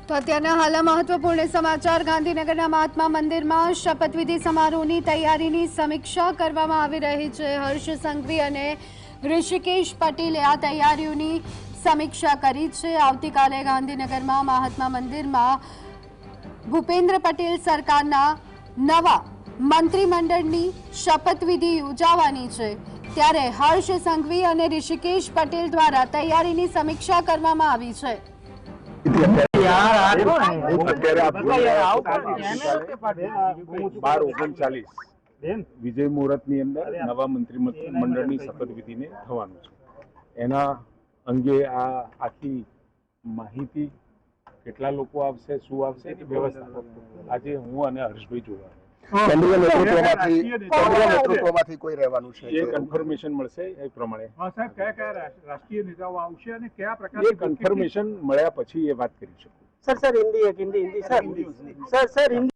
તો અત્યારના હાલ મહત્વપૂર્ણ સમાચાર ગાંધીનગરના મહાત્મા મંદિરમાં શપથવિધિ સમારોહની તૈયારીની સમીક્ષા કરવામાં આવી રહી છે। હર્ષ સંઘવી અને ઋષિકેશ પટેલે આ તૈયારીઓની સમીક્ષા કરી છે। આવતીકાલે ગાંધીનગરમાં મહાત્મા મંદિરમાં ભૂપેન્દ્ર પટેલ સરકારના નવા મંત્રીમંડળની શપથવિધિ યોજાવાની છે, ત્યારે હર્ષ સંઘવી અને ऋषिकेश पटेल द्वारा तैयारीની સમીક્ષા કરવામાં આવી છે। વિજય મુહૂર્તની અંદર નવા મંત્રીમંડળની શપથવિધિને થવાનું છે। એના અંગે આ આખી માહિતી કેટલા લોકો આવશે, શું આવશે એની વ્યવસ્થા આજે હું અને હર્ષભાઈ જોવા કેન્દ્રીય નેતૃત્વમાંથી કોઈ રહેવાનું છે એ કન્ફર્મેશન મળશે એ પ્રમાણે। સાહેબ કયા રાષ્ટ્રીય નેતાઓ આવશે અને કયા પ્રકારની કન્ફર્મેશન મળ્યા પછી એ વાત કરી શકું। सर हिंदी है, हिंदी सर हिंदी